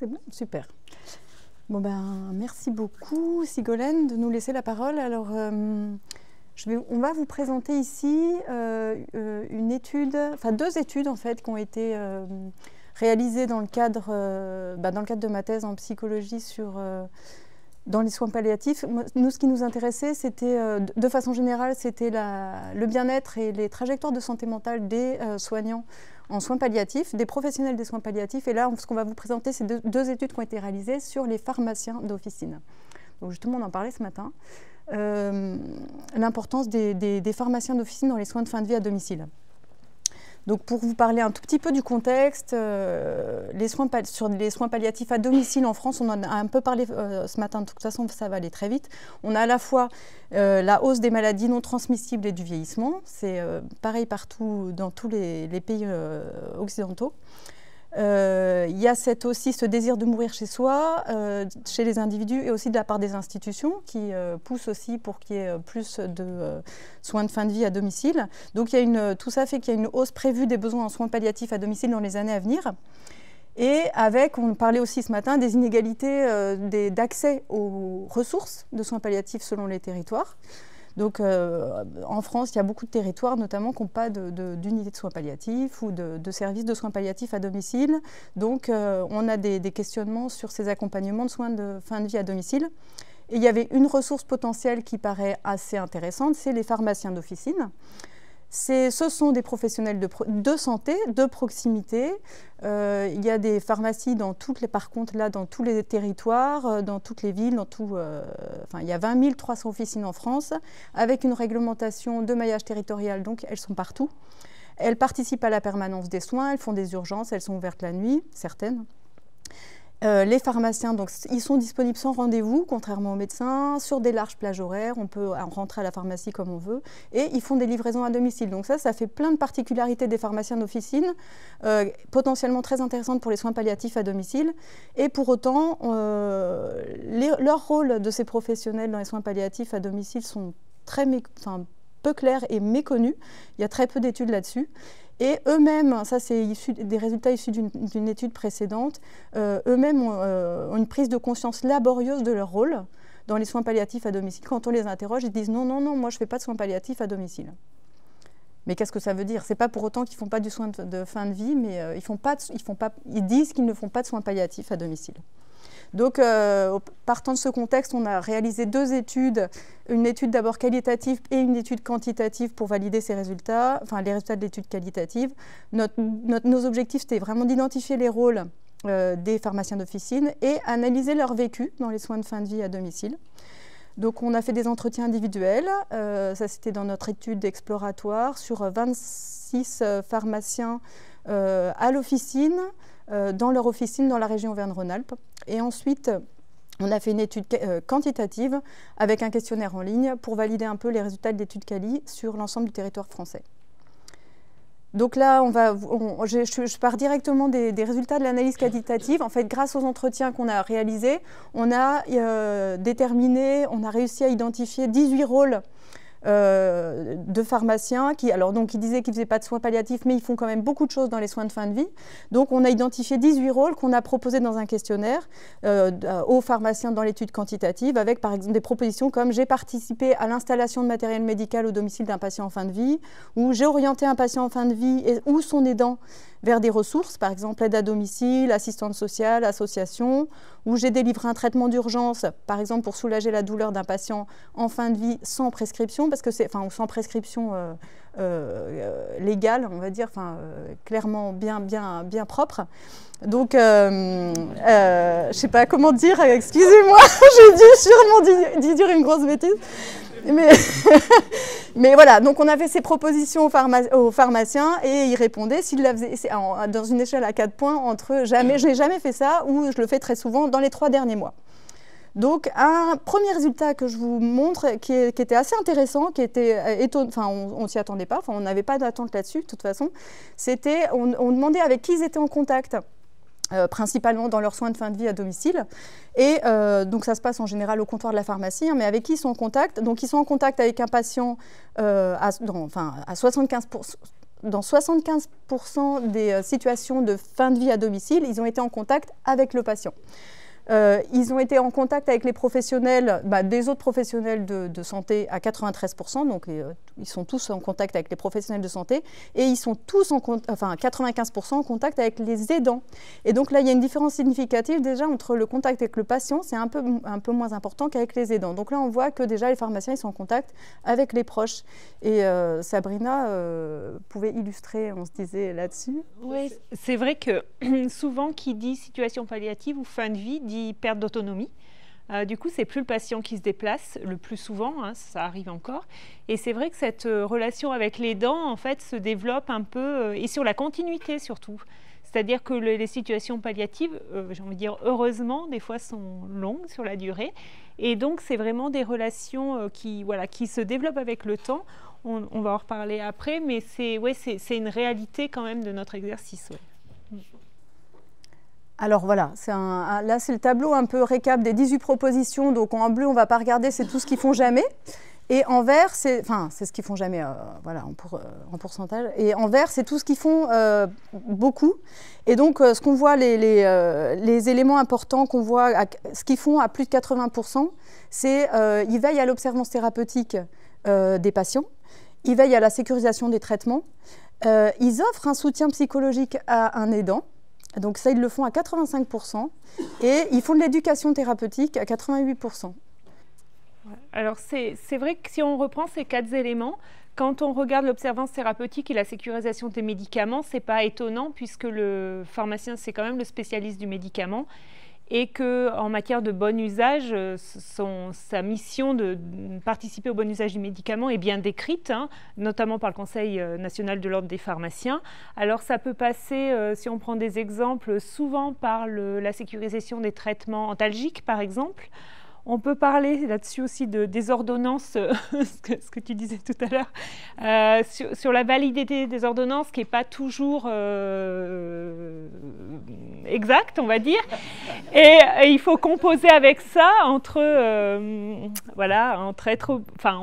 c'est bon? Super. Bon ben, merci beaucoup Sigolène de nous laisser la parole. Alors, on va vous présenter ici une étude, enfin 2 études en fait qui ont été réalisées dans le cadre de ma thèse en psychologie dans les soins palliatifs. Nous, ce qui nous intéressait, c'était, de façon générale, c'était le bien-être et les trajectoires de santé mentale des soignants en soins palliatifs, des professionnels des soins palliatifs. Et là, ce qu'on va vous présenter, c'est deux études qui ont été réalisées sur les pharmaciens d'officine. Donc justement, on en parlait ce matin. L'importance des pharmaciens d'officine dans les soins de fin de vie à domicile. Donc pour vous parler un tout petit peu du contexte, sur les soins palliatifs à domicile en France, on en a un peu parlé ce matin, de toute façon ça va aller très vite. On a à la fois la hausse des maladies non transmissibles et du vieillissement, c'est pareil partout dans tous les pays occidentaux. Il y a aussi ce désir de mourir chez soi, chez les individus et aussi de la part des institutions qui poussent aussi pour qu'il y ait plus de soins de fin de vie à domicile. Donc tout ça fait qu'il y a une hausse prévue des besoins en soins palliatifs à domicile dans les années à venir. Et on parlait aussi ce matin des inégalités d'accès aux ressources de soins palliatifs selon les territoires. Donc en France, il y a beaucoup de territoires notamment qui n'ont pas d'unité de soins palliatifs ou de services de soins palliatifs à domicile. Donc on a des questionnements sur ces accompagnements de soins de fin de vie à domicile. Et il y avait une ressource potentielle qui paraît assez intéressante, c'est les pharmaciens d'officine. Ce sont des professionnels de santé, de proximité. Il y a des pharmacies dans tous les territoires, dans toutes les villes. Il y a 20 300 officines en France, avec une réglementation de maillage territorial, donc elles sont partout. Elles participent à la permanence des soins, elles font des urgences, elles sont ouvertes la nuit, certaines. Les pharmaciens, donc, ils sont disponibles sans rendez-vous, contrairement aux médecins, sur des larges plages horaires. On peut rentrer à la pharmacie comme on veut. Et ils font des livraisons à domicile. Donc ça fait plein de particularités des pharmaciens d'officine, potentiellement très intéressantes pour les soins palliatifs à domicile. Et pour autant, leur rôle de ces professionnels dans les soins palliatifs à domicile sont peu clairs et méconnus. Il y a très peu d'études là-dessus. Et eux-mêmes, ça c'est des résultats issus d'une étude précédente, eux-mêmes ont une prise de conscience laborieuse de leur rôle dans les soins palliatifs à domicile. Quand on les interroge, ils disent non, moi je ne fais pas de soins palliatifs à domicile. Mais qu'est-ce que ça veut dire? Ce n'est pas pour autant qu'ils ne font pas du soin de fin de vie, mais ils disent qu'ils ne font pas de soins palliatifs à domicile. Donc, partant de ce contexte, on a réalisé 2 études, une étude d'abord qualitative et une étude quantitative pour valider ces résultats, enfin les résultats de l'étude qualitative. Nos objectifs, c'était vraiment d'identifier les rôles des pharmaciens d'officine et analyser leur vécu dans les soins de fin de vie à domicile. Donc, on a fait des entretiens individuels, ça c'était dans notre étude exploratoire, sur 26 pharmaciens à l'officine, dans leur officine dans la région Auvergne-Rhône-Alpes. Et ensuite, on a fait une étude quantitative avec un questionnaire en ligne pour valider un peu les résultats de l'étude Quali sur l'ensemble du territoire français. Donc là, je pars directement des résultats de l'analyse qualitative. En fait, grâce aux entretiens qu'on a réalisés, on a réussi à identifier 18 rôles de pharmaciens qui disaient qu'ils ne faisaient pas de soins palliatifs, mais ils font quand même beaucoup de choses dans les soins de fin de vie. Donc on a identifié 18 rôles qu'on a proposés dans un questionnaire aux pharmaciens dans l'étude quantitative, avec par exemple des propositions comme « j'ai participé à l'installation de matériel médical au domicile d'un patient en fin de vie » ou « j'ai orienté un patient en fin de vie ou son aidant vers des ressources, par exemple aide à domicile, assistante sociale, association, où j'ai délivré un traitement d'urgence, par exemple pour soulager la douleur d'un patient en fin de vie sans prescription, sans prescription légale, on va dire, clairement bien propre. Donc, je ne sais pas comment dire, excusez-moi, j'ai dû sûrement dire une grosse bêtise. Mais voilà, donc on a fait ces propositions aux pharmaciens et ils répondaient s'ils la faisaient dans une échelle à 4 points entre jamais, je n'ai jamais fait ça ou je le fais très souvent dans les 3 derniers mois. Donc un premier résultat que je vous montre qui était assez intéressant, qui était étonnant, on ne s'y attendait pas, on n'avait pas d'attente là-dessus de toute façon, c'était on demandait avec qui ils étaient en contact. Principalement dans leurs soins de fin de vie à domicile. Et donc ça se passe en général au comptoir de la pharmacie, mais avec qui ils sont en contact? Donc ils sont en contact avec un patient à 75%, dans 75% des situations de fin de vie à domicile, ils ont été en contact avec le patient. Ils ont été en contact avec les professionnels, des autres professionnels de santé à 93%, donc ils sont tous en contact avec les professionnels de santé, et ils sont tous, 95% en contact avec les aidants. Et donc là, il y a une différence significative déjà entre le contact avec le patient, c'est un peu moins important qu'avec les aidants. Donc là, on voit que déjà les pharmaciens, ils sont en contact avec les proches. Et Sabrina pouvait illustrer, on se disait là-dessus. Oui, c'est vrai que souvent, qui dit situation palliative ou fin de vie, dit perte d'autonomie. Du coup, c'est plus le patient qui se déplace le plus souvent, hein, ça arrive encore. Et c'est vrai que cette relation avec l'aidant, en fait, se développe un peu, et sur la continuité surtout. C'est-à-dire que les situations palliatives, j'ai envie de dire heureusement, des fois sont longues sur la durée. Et donc, c'est vraiment des relations qui se développent avec le temps. On va en reparler après, mais c'est une réalité quand même de notre exercice. Ouais. Alors voilà, là c'est le tableau un peu récap des 18 propositions. Donc en bleu, on ne va pas regarder, c'est tout ce qu'ils font jamais. Et en vert, c'est ce qu'ils font jamais, en pourcentage. Et en vert, c'est tout ce qu'ils font beaucoup. Et donc, ce qu'on voit, les éléments importants qu'on voit, ce qu'ils font à plus de 80%, c'est ils veillent à l'observance thérapeutique des patients, ils veillent à la sécurisation des traitements, ils offrent un soutien psychologique à un aidant. Donc ça, ils le font à 85%. Et ils font de l'éducation thérapeutique à 88%. Alors, c'est vrai que si on reprend ces 4 éléments, quand on regarde l'observance thérapeutique et la sécurisation des médicaments, ce n'est pas étonnant puisque le pharmacien, c'est quand même le spécialiste du médicament et qu'en matière de bon usage, sa mission de participer au bon usage du médicament est bien décrite, hein, notamment par le Conseil national de l'ordre des pharmaciens. Alors ça peut passer, si on prend des exemples, souvent par la sécurisation des traitements antalgiques, par exemple. On peut parler là-dessus aussi des ordonnances, ce que tu disais tout à l'heure, sur la validité des ordonnances qui n'est pas toujours exacte, on va dire. Et il faut composer avec ça on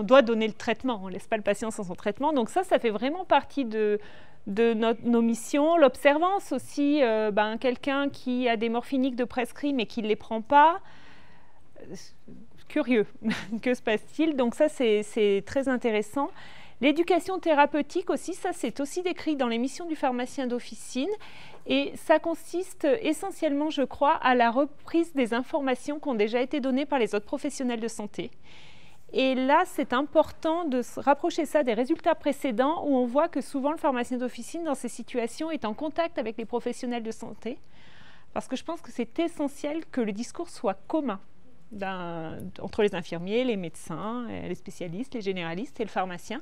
doit donner le traitement, on ne laisse pas le patient sans son traitement. Donc ça fait vraiment partie de nos missions. L'observance aussi, quelqu'un qui a des morphiniques de prescrit mais qui ne les prend pas, curieux, que se passe-t-il? Donc ça, c'est très intéressant. L'éducation thérapeutique aussi, ça c'est aussi décrit dans les missions du pharmacien d'officine et ça consiste essentiellement, je crois, à la reprise des informations qui ont déjà été données par les autres professionnels de santé. Et là, c'est important de se rapprocher ça des résultats précédents où on voit que souvent le pharmacien d'officine dans ces situations est en contact avec les professionnels de santé parce que je pense que c'est essentiel que le discours soit commun entre les infirmiers, les médecins, les spécialistes, les généralistes et le pharmacien,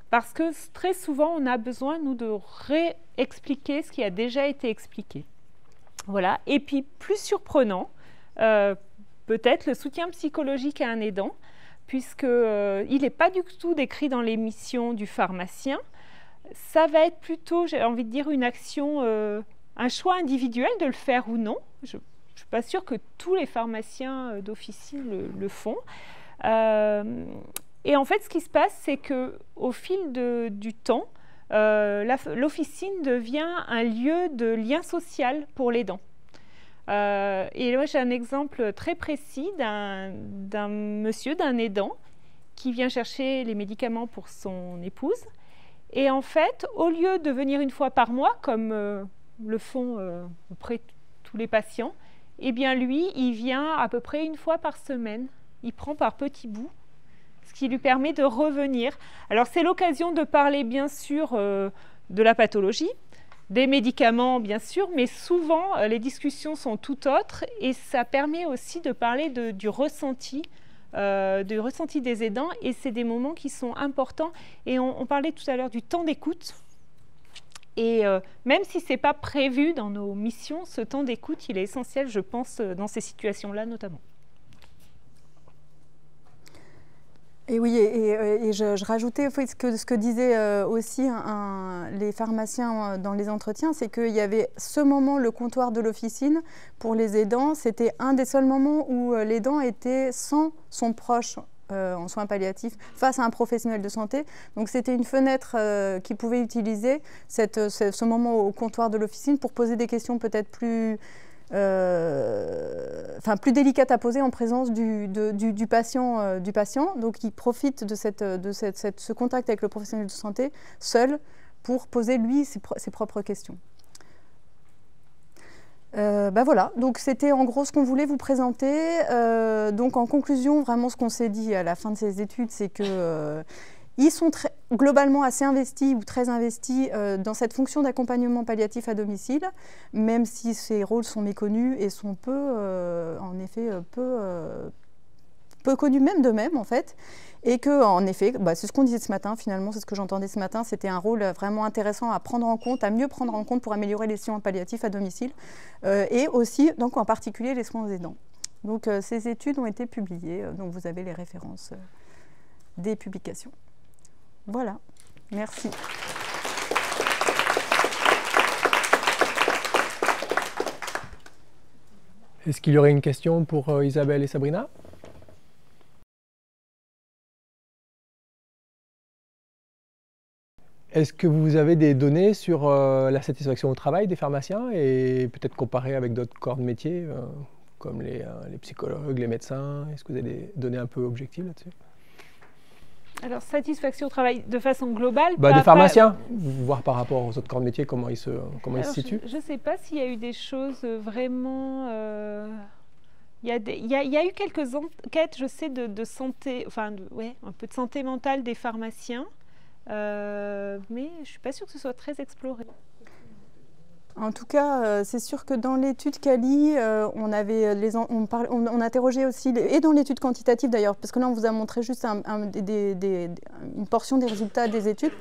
parce que très souvent, on a besoin, nous, de réexpliquer ce qui a déjà été expliqué. Voilà. Et puis, plus surprenant, peut-être le soutien psychologique à un aidant, puisqu'il n'est pas du tout décrit dans les missions du pharmacien. Ça va être plutôt, j'ai envie de dire, une action, un choix individuel de le faire ou non. Je ne suis pas sûre que tous les pharmaciens d'officine le font. Et en fait, ce qui se passe, c'est qu'au fil du temps, l'officine devient un lieu de lien social pour l'aidant. Et moi, j'ai un exemple très précis d'un monsieur, d'un aidant, qui vient chercher les médicaments pour son épouse. Et en fait, au lieu de venir une fois par mois, comme le font auprès de tous les patients, eh bien lui, il vient à peu près une fois par semaine. Il prend par petits bouts, ce qui lui permet de revenir. Alors c'est l'occasion de parler bien sûr de la pathologie, des médicaments bien sûr, mais souvent les discussions sont tout autres et ça permet aussi de parler du ressenti des aidants et c'est des moments qui sont importants. Et on parlait tout à l'heure du temps d'écoute. Et même si ce n'est pas prévu dans nos missions, ce temps d'écoute, il est essentiel, je pense, dans ces situations-là notamment. Et oui, et je rajoutais ce que disaient aussi les pharmaciens dans les entretiens, c'est qu'il y avait ce moment, le comptoir de l'officine, pour les aidants, c'était un des seuls moments où l'aidant était sans son proche en soins palliatifs face à un professionnel de santé. Donc c'était une fenêtre qui pouvait utiliser ce moment au comptoir de l'officine pour poser des questions peut-être plus délicates à poser en présence du patient. Donc il profite de ce contact avec le professionnel de santé seul pour poser lui ses propres questions. Voilà, donc c'était en gros ce qu'on voulait vous présenter. Donc en conclusion, vraiment ce qu'on s'est dit à la fin de ces études, c'est que ils sont globalement assez investis ou très investis dans cette fonction d'accompagnement palliatif à domicile, même si ces rôles sont méconnus et sont peu connus même d'eux-mêmes en fait. Et que, en effet, c'est ce qu'on disait ce matin, finalement, c'est ce que j'entendais ce matin, c'était un rôle vraiment intéressant à prendre en compte, à mieux prendre en compte pour améliorer les soins palliatifs à domicile, et aussi, donc, en particulier, les soins aux aidants. Donc, ces études ont été publiées, donc vous avez les références des publications. Voilà, merci. Est-ce qu'il y aurait une question pour Isabelle et Sabrina ? Est-ce que vous avez des données sur la satisfaction au travail des pharmaciens et peut-être comparer avec d'autres corps de métier comme les psychologues, les médecins? Est-ce que vous avez des données un peu objectives là-dessus? Alors, satisfaction au travail de façon globale des pharmaciens, voir par rapport aux autres corps de métier comment ils se situent. Je ne sais pas s'il y a eu des choses vraiment... Il y a eu quelques enquêtes, je sais, de santé, un peu de santé mentale des pharmaciens. Mais je ne suis pas sûre que ce soit très exploré. En tout cas, c'est sûr que dans l'étude Cali, on interrogeait aussi, et dans l'étude quantitative d'ailleurs, parce que là on vous a montré juste une portion des résultats des études.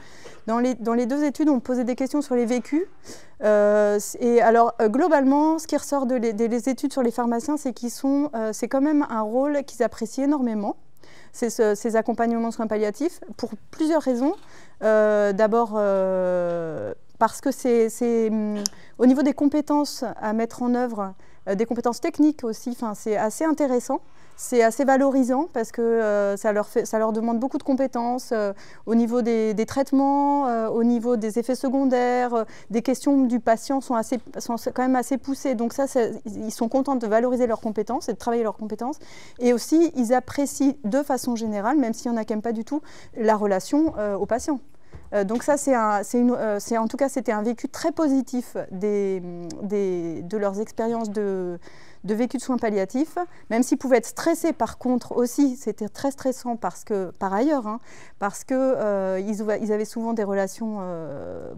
Dans les deux études, on posait des questions sur les vécus. Et alors, globalement, ce qui ressort des études sur les pharmaciens, c'est c'est quand même un rôle qu'ils apprécient énormément. Ces accompagnements de soins palliatifs, pour plusieurs raisons. D'abord, parce que c'est au niveau des compétences à mettre en œuvre, des compétences techniques aussi, c'est assez intéressant. C'est assez valorisant parce que ça leur demande beaucoup de compétences au niveau des traitements, au niveau des effets secondaires, des questions du patient sont quand même assez poussées. Donc ils sont contents de valoriser leurs compétences et de travailler leurs compétences. Et aussi, ils apprécient de façon générale, même s'il y en a qui n'aiment pas du tout, la relation au patient. Donc ça, en tout cas, c'était un vécu très positif de leurs expériences de vécu de soins palliatifs, même s'ils pouvaient être stressés par contre aussi, c'était très stressant parce que, par ailleurs, parce qu'ils avaient souvent des relations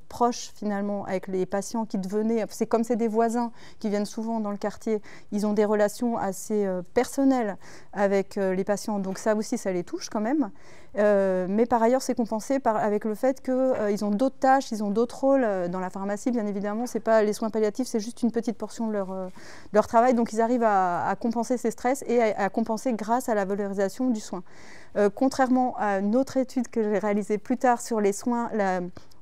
proches finalement avec les patients qui devenaient, c'est des voisins qui viennent souvent dans le quartier, ils ont des relations assez personnelles avec les patients, donc ça aussi ça les touche quand même. Mais par ailleurs, c'est compensé avec le fait qu'ils ont d'autres tâches, ils ont d'autres rôles dans la pharmacie, bien évidemment. C'est pas les soins palliatifs, c'est juste une petite portion de leur travail. Donc, ils arrivent à compenser ces stress et à compenser grâce à la valorisation du soin. Contrairement à une autre étude que j'ai réalisée plus tard sur les soins,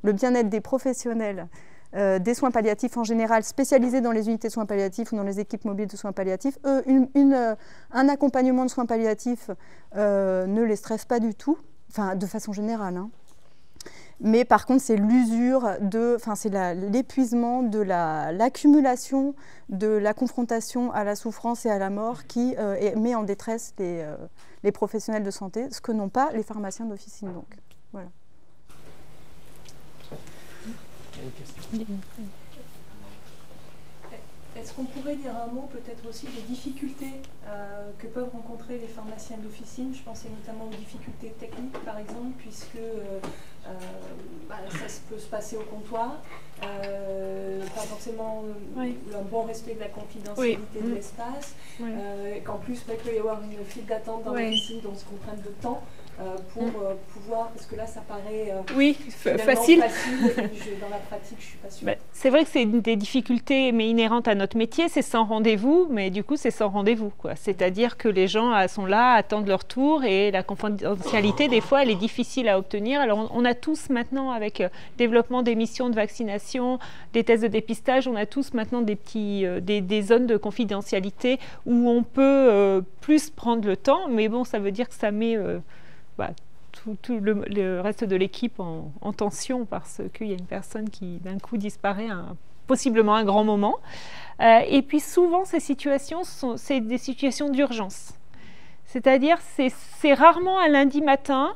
le bien-être des professionnels des soins palliatifs en général, spécialisés dans les unités de soins palliatifs ou dans les équipes mobiles de soins palliatifs, un accompagnement de soins palliatifs ne les stresse pas du tout, de façon générale. Mais par contre, c'est l'usure, c'est l'épuisement de l'accumulation de la confrontation à la souffrance et à la mort qui met en détresse les professionnels de santé, ce que n'ont pas les pharmaciens d'officine. Donc, voilà. Est-ce qu'on pourrait dire un mot peut-être aussi des difficultés que peuvent rencontrer les pharmaciens d'officine? Je pensais notamment aux difficultés techniques par exemple, puisque ça peut se passer au comptoir, pas forcément un bon respect de la confidentialité de l'espace, qu'en plus il peut y avoir une file d'attente dans l'officine, donc ce qu'on prenne de temps. pour pouvoir, parce que là ça paraît oui, facile. Et dans la pratique, je suis pas sûre. C'est vrai que c'est une des difficultés, mais inhérentes à notre métier, c'est sans rendez-vous, mais du coup c'est sans rendez-vous, quoi. C'est-à-dire que les gens sont là, attendent leur tour, et la confidentialité des fois elle est difficile à obtenir. Alors on a tous maintenant, avec le développement des missions de vaccination, des tests de dépistage, on a tous maintenant des zones de confidentialité où on peut plus prendre le temps, mais bon, ça veut dire que ça met tout le reste de l'équipe en tension, parce qu'il y a une personne qui d'un coup disparaît possiblement à un grand moment. Et puis souvent ces situations, c'est des situations d'urgence. C'est-à-dire c'est rarement un lundi matin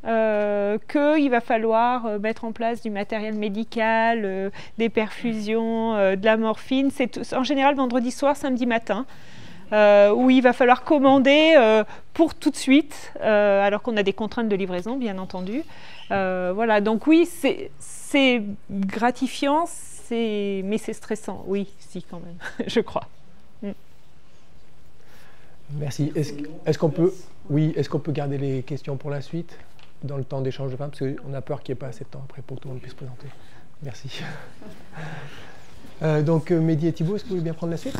qu'il va falloir mettre en place du matériel médical, des perfusions, de la morphine. C'est en général vendredi soir, samedi matin. Où il va falloir commander pour tout de suite, alors qu'on a des contraintes de livraison, bien entendu. Voilà, donc oui, c'est gratifiant, mais c'est stressant, oui, si, quand même, je crois. Merci. Est-ce qu'on peut garder les questions pour la suite, dans le temps d'échange de fin, parce qu'on a peur qu'il n'y ait pas assez de temps après pour que tout le monde puisse présenter. Merci. Donc, Mehdi et Thibaut, est-ce que vous voulez bien prendre la suite ?